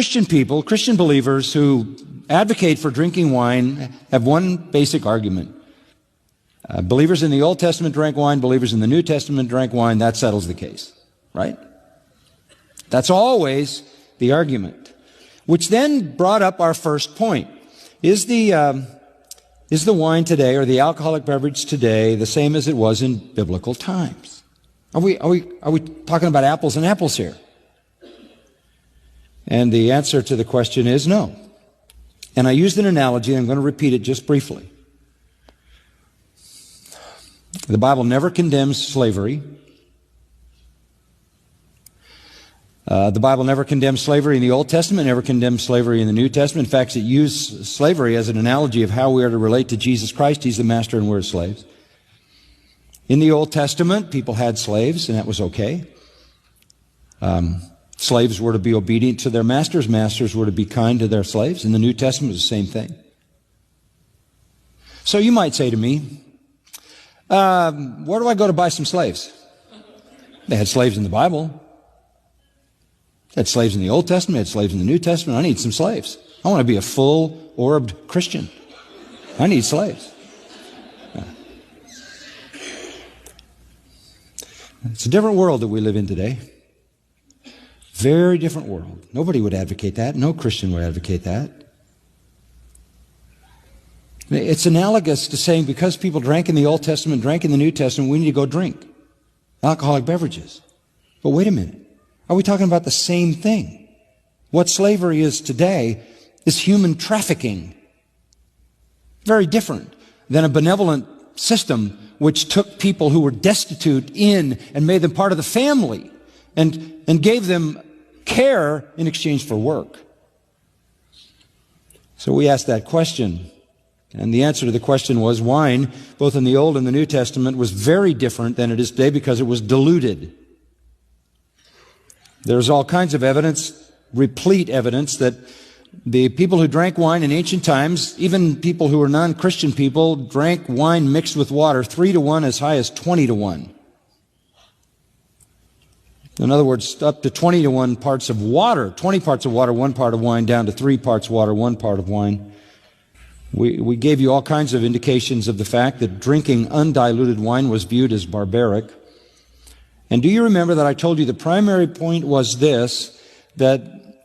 Christian people, Christian believers who advocate for drinking wine have one basic argument. Believers in the Old Testament drank wine, believers in the New Testament drank wine, that settles the case, right? That's always the argument. Which then brought up our first point. Is the wine today, or the alcoholic beverage today, the same as it was in biblical times? Are we talking about apples and apples here? And the answer to the question is no. And I used an analogy, and I'm going to repeat it just briefly. The Bible never condemns slavery. The Bible never condemns slavery in the Old Testament, never condemns slavery in the New Testament. In fact, it used slavery as an analogy of how we are to relate to Jesus Christ. He's the master and we're slaves. In the Old Testament, people had slaves, and that was okay. Slaves were to be obedient to their masters. Masters were to be kind to their slaves. In the New Testament, it was the same thing. So you might say to me, where do I go to buy some slaves? They had slaves in the Bible. They had slaves in the Old Testament. They had slaves in the New Testament. I need some slaves. I want to be a full-orbed Christian. I need slaves. It's a different world that we live in today. Very different world. Nobody would advocate that. No Christian would advocate that. It's analogous to saying because people drank in the Old Testament, drank in the New Testament, we need to go drink alcoholic beverages. But wait a minute. Are we talking about the same thing? What slavery is today is human trafficking. Very different than a benevolent system which took people who were destitute in and made them part of the family and gave them care in exchange for work. So we asked that question. And the answer to the question was wine, both in the Old and the New Testament, was very different than it is today because it was diluted. There's all kinds of evidence, replete evidence, that the people who drank wine in ancient times, even people who were non-Christian people, drank wine mixed with water 3-to-1, as high as 20-to-1. In other words, up to 20-to-1 parts of water, 20 parts of water, 1 part of wine, down to 3 parts water, 1 part of wine. We gave you all kinds of indications of the fact that drinking undiluted wine was viewed as barbaric. And do you remember that I told you the primary point was this, that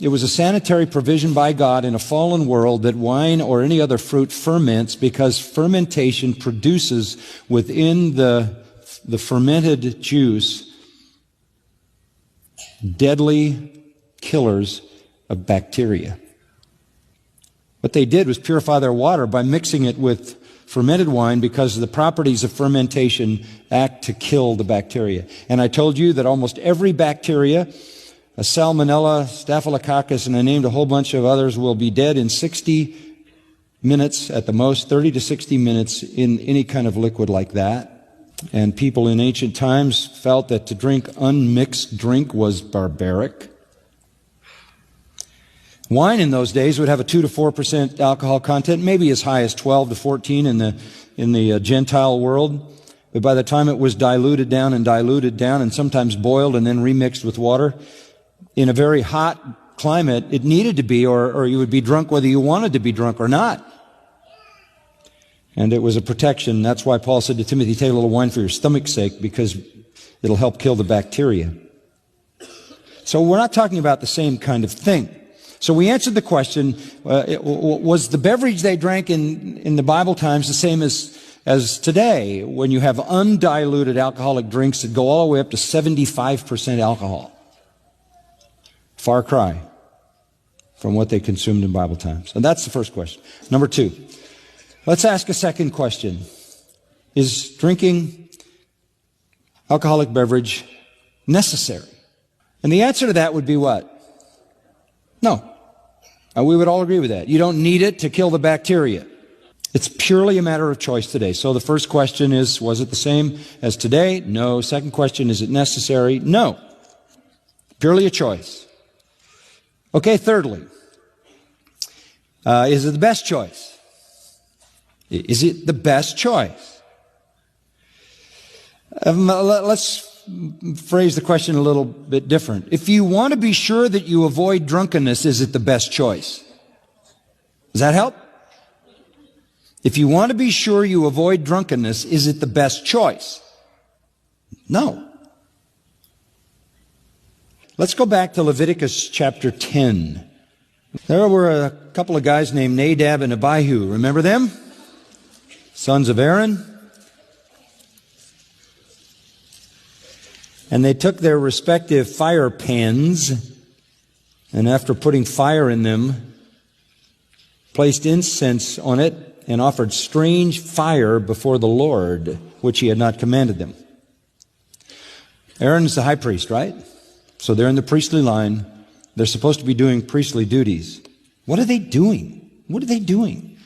it was a sanitary provision by God in a fallen world that wine or any other fruit ferments because fermentation produces within the fermented juice deadly killers of bacteria. What they did was purify their water by mixing it with fermented wine because the properties of fermentation act to kill the bacteria. And I told you that almost every bacteria, a Salmonella, Staphylococcus, and I named a whole bunch of others, will be dead in 60 minutes at the most, 30 to 60 minutes in any kind of liquid like that. And people in ancient times felt that to drink unmixed drink was barbaric. Wine in those days would have a 2 to 4% alcohol content, maybe as high as 12 to 14 in the Gentile world. But by the time it was diluted down and sometimes boiled and then remixed with water, in a very hot climate, it needed to be, or you would be drunk whether you wanted to be drunk or not. And it was a protection. That's why Paul said to Timothy, take a little wine for your stomach's sake, because it'll help kill the bacteria. So we're not talking about the same kind of thing. So we answered the question, was the beverage they drank in the Bible times the same as today, when you have undiluted alcoholic drinks that go all the way up to 75% alcohol? Far cry from what they consumed in Bible times. And that's the first question. Number 2, let's ask a second question. Is drinking alcoholic beverage necessary? And the answer to that would be what? No. We would all agree with that. You don't need it to kill the bacteria. It's purely a matter of choice today. So the first question is, was it the same as today? No. Second question, is it necessary? No. Purely a choice. Okay, thirdly, is it the best choice? Is it the best choice? Let's phrase the question a little bit different. If you want to be sure that you avoid drunkenness, is it the best choice? Does that help? If you want to be sure you avoid drunkenness, is it the best choice? No. Let's go back to Leviticus chapter 10. There were a couple of guys named Nadab and Abihu. Remember them? Sons of Aaron. And they took their respective fire pans, and after putting fire in them, placed incense on it, and offered strange fire before the Lord, which he had not commanded them. Aaron's the high priest, right? So they're in the priestly line. They're supposed to be doing priestly duties. What are they doing? What are they doing?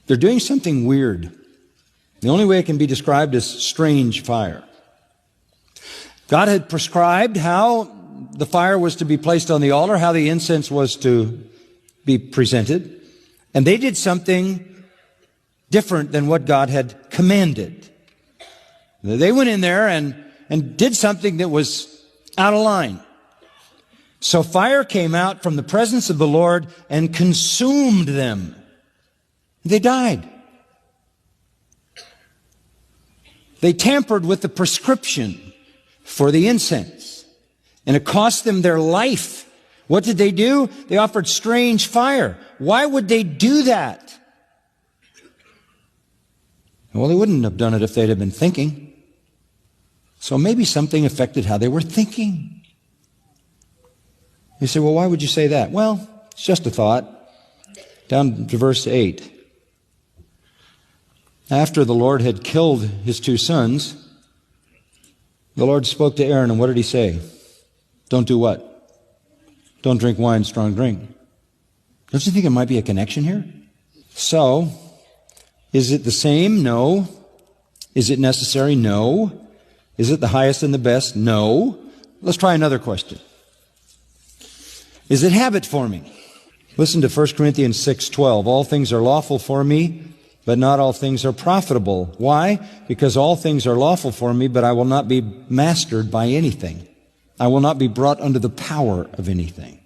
They're doing something weird. The only way it can be described is strange fire. God had prescribed how the fire was to be placed on the altar, how the incense was to be presented. And they did something different than what God had commanded. They went in there and did something that was out of line. So fire came out from the presence of the Lord and consumed them. They died. They tampered with the prescription for the incense, and it cost them their life. What did they do? They offered strange fire. Why would they do that? Well, they wouldn't have done it if they'd have been thinking. So maybe something affected how they were thinking. You say, well, why would you say that? Well, it's just a thought. Down to verse 8. After the Lord had killed his two sons, the Lord spoke to Aaron, and what did he say? Don't do what? Don't drink wine, strong drink. Don't you think there might be a connection here? So, is it the same? No. Is it necessary? No. Is it the highest and the best? No. Let's try another question. Is it habit forming? Listen to 1 Corinthians 6:12. All things are lawful for me, but not all things are profitable. Why? Because all things are lawful for me, but I will not be mastered by anything. I will not be brought under the power of anything.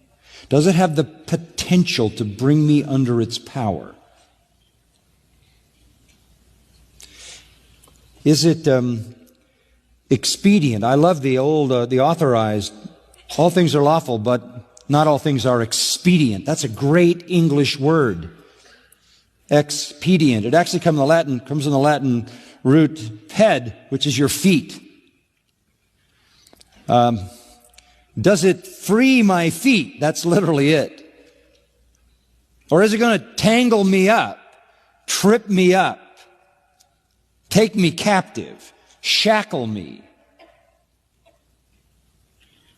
Does it have the potential to bring me under its power? Is it expedient? I love the old, the authorized, all things are lawful, but not all things are expedient. That's a great English word. Expedient. It actually comes from the Latin root ped, which is your feet. Does it free my feet? That's literally it. Or is it going to tangle me up, trip me up, take me captive, shackle me?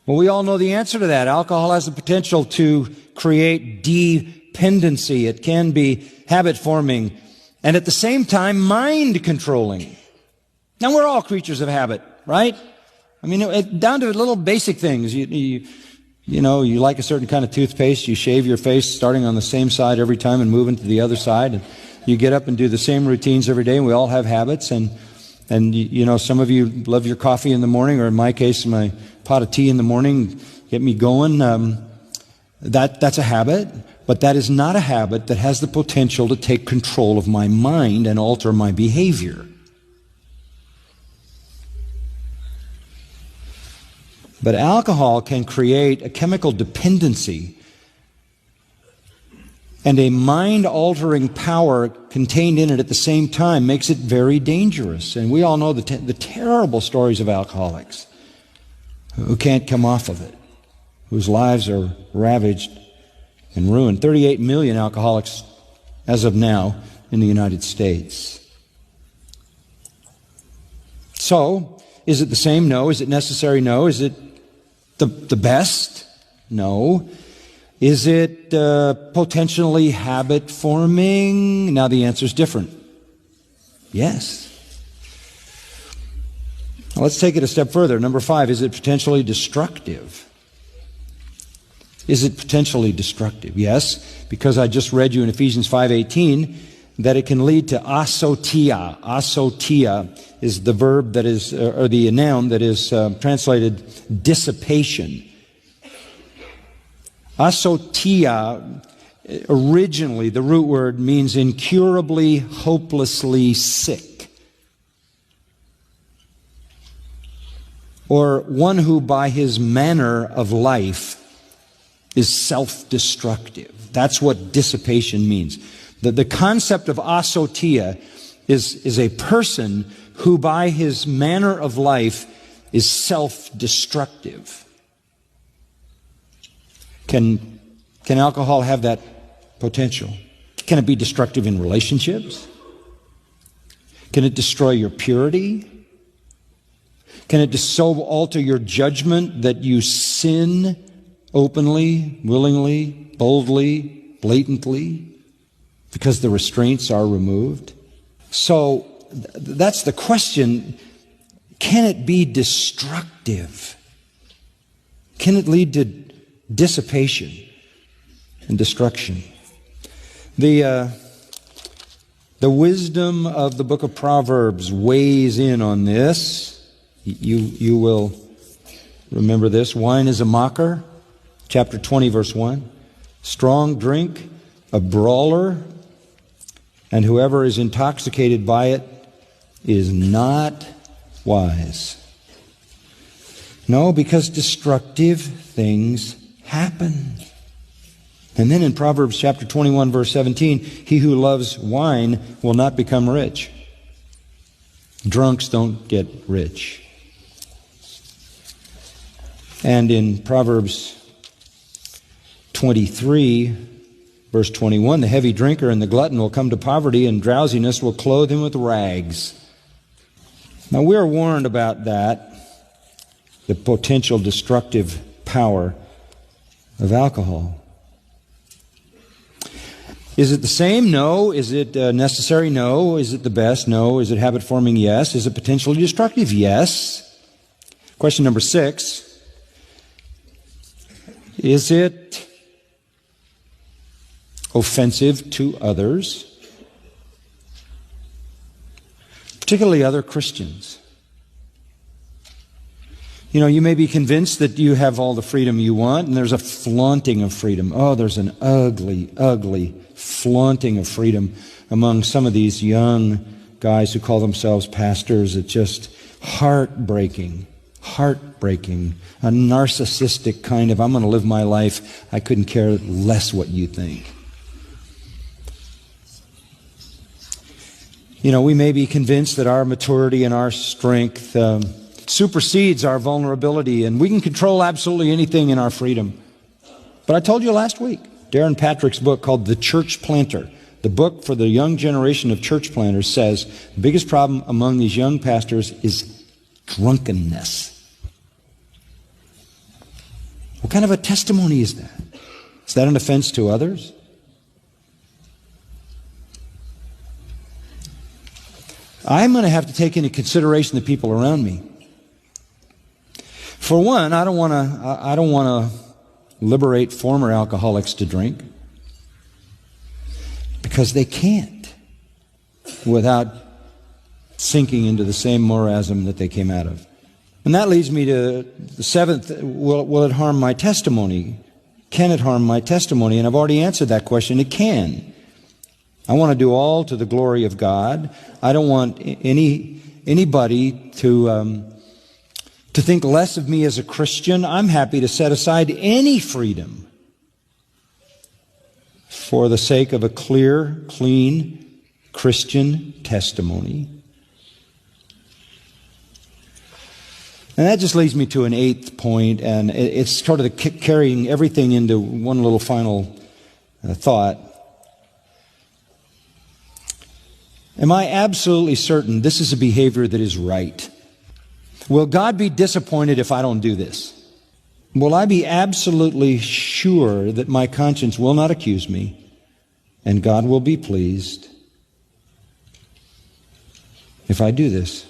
Well, we all know the answer to that. Alcohol has the potential to create dependency. It can be habit forming and at the same time mind controlling. Now, we're all creatures of habit, right? I mean, down to little basic things. You like a certain kind of toothpaste. You shave your face starting on the same side every time and moving to the other side. And you get up and do the same routines every day. And we all have habits. And some of you love your coffee in the morning, or in my case, my pot of tea in the morning, get me going. That's a habit. But that is not a habit that has the potential to take control of my mind and alter my behavior. But alcohol can create a chemical dependency and a mind-altering power contained in it at the same time makes it very dangerous. And we all know the terrible stories of alcoholics who can't come off of it, whose lives are ravaged and ruined. 38 million alcoholics as of now in the United States. So, is it the same? No. Is it necessary? No. Is it the best? No. Is it potentially habit forming? Now the answer is different. Yes. Now let's take it a step further. Number 5, is it potentially destructive? Is it potentially destructive? Yes, because I just read you in Ephesians 5:18 that it can lead to asotia. Asotia is the verb that is, or the noun that is translated dissipation. Asotia, originally, the root word means incurably, hopelessly sick. Or one who by his manner of life is self-destructive. That's what dissipation means. The concept of asotia is a person who by his manner of life is self-destructive. Can alcohol have that potential? Can it be destructive in relationships? Can it destroy your purity? Can it so alter your judgment that you sin openly, willingly, boldly, blatantly, because the restraints are removed? So that's the question. Can it be destructive? Can it lead to dissipation and destruction? The wisdom of the book of Proverbs weighs in on this. You will remember this. Wine is a mocker. Chapter 20, verse 1. Strong drink, a brawler, and whoever is intoxicated by it is not wise. No, because destructive things happen. And then in Proverbs chapter 21, verse 17, he who loves wine will not become rich. Drunks don't get rich. And in Proverbs 23, verse 21, the heavy drinker and the glutton will come to poverty, and drowsiness will clothe him with rags. Now, we are warned about that, the potential destructive power of alcohol. Is it the same? No. Is it necessary? No. Is it the best? No. Is it habit-forming? Yes. Is it potentially destructive? Yes. Question number 6. Is it offensive to others, particularly other Christians? You know, you may be convinced that you have all the freedom you want, and there's a flaunting of freedom. Oh, there's an ugly, ugly flaunting of freedom among some of these young guys who call themselves pastors. It's just heartbreaking. Heartbreaking. A narcissistic kind of, I'm going to live my life. I couldn't care less what you think. You know, we may be convinced that our maturity and our strength supersedes our vulnerability, and we can control absolutely anything in our freedom. But I told you last week, Darren Patrick's book called The Church Planter, the book for the young generation of church planters, says the biggest problem among these young pastors is drunkenness. What kind of a testimony is that? Is that an offense to others? I'm going to have to take into consideration the people around me. For one, I don't want to liberate former alcoholics to drink, because they can't without sinking into the same marasm that they came out of. And that leads me to the 7th. Will it harm my testimony? Can it harm my testimony? And I've already answered that question. It can. I want to do all to the glory of God. I don't want anybody to think less of me as a Christian. I'm happy to set aside any freedom for the sake of a clear, clean Christian testimony. And that just leads me to an 8th point, and it's sort of the carrying everything into one little final thought. Am I absolutely certain this is a behavior that is right? Will God be disappointed if I don't do this? Will I be absolutely sure that my conscience will not accuse me and God will be pleased if I do this?